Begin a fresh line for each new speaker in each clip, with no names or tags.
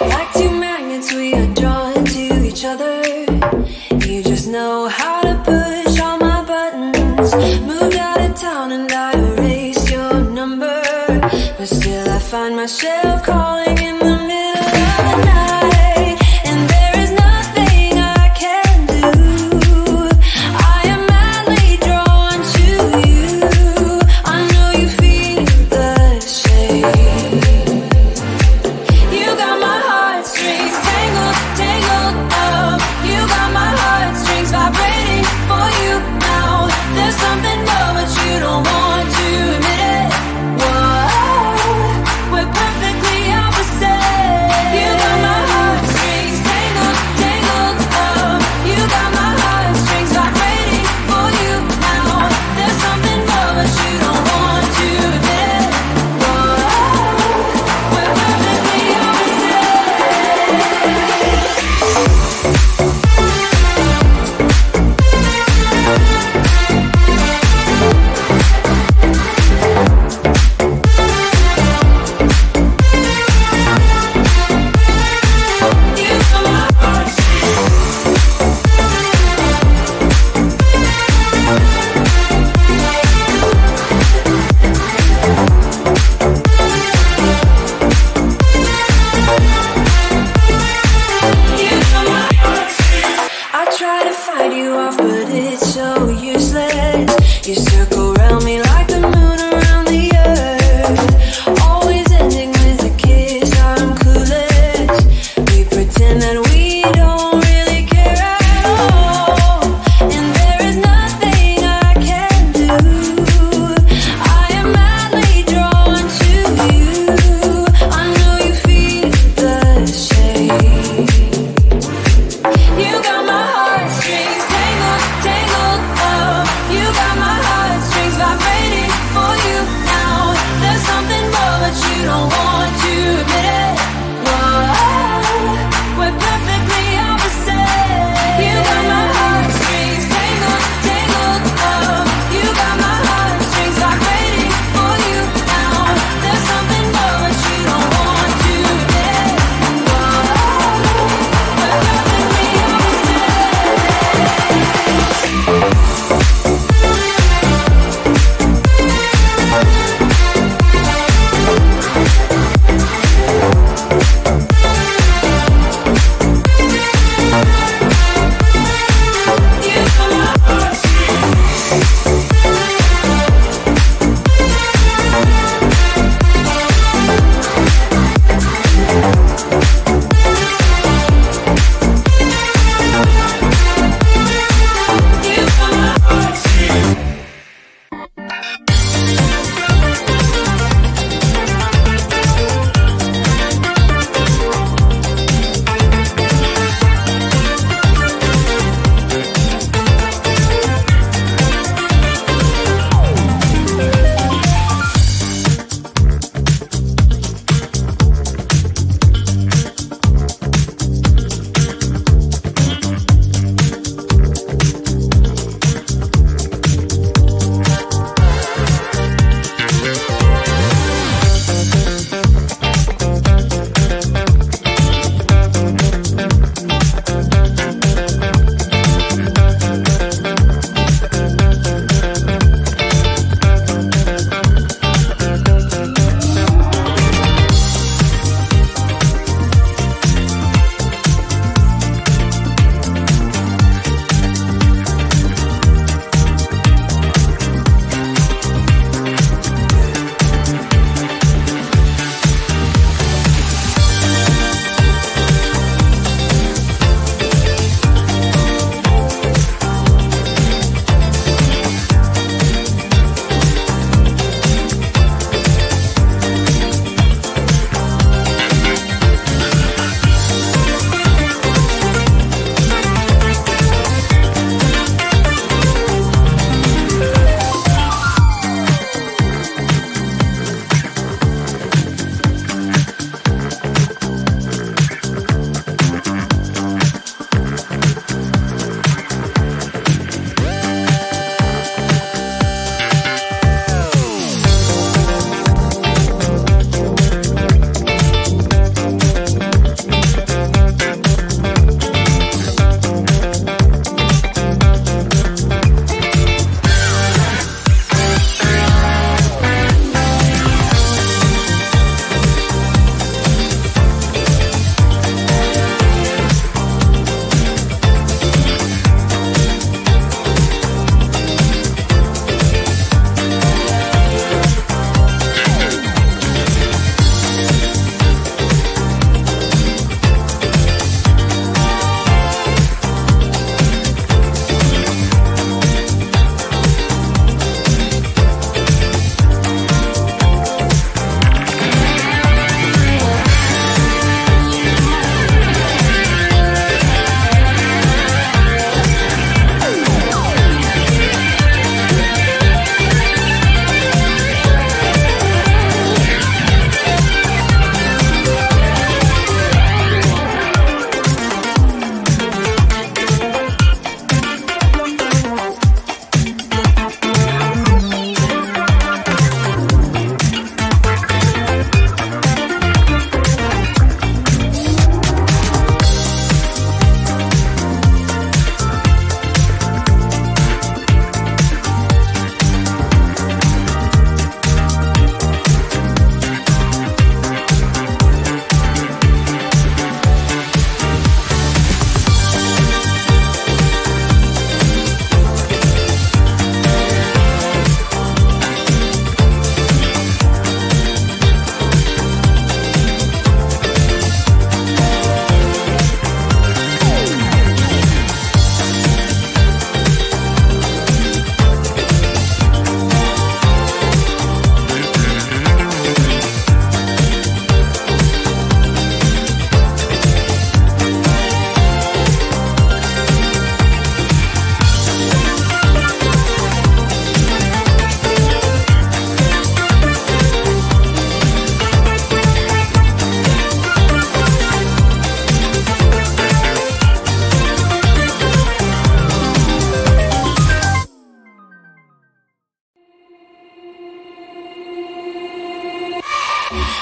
Like two magnets, we are drawn to each other. You just know how to push all my buttons. Moved out of town and I erased your number, but still I find myself calling in the middle of the night, and there is nothing I can do. I am madly drawn to you. I know you feel the same. You got my heartstrings tangled, tangled up. You got my heartstrings vibrating for you now. There's something more, but you don't want to admit it. Whoa, we're perfectly opposite. You got my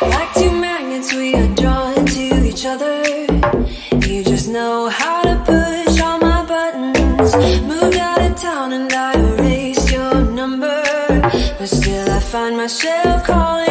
Like two magnets, we are drawn to each other. You just know how to push all my buttons. Moved out of town and I erased your number, but still I find myself calling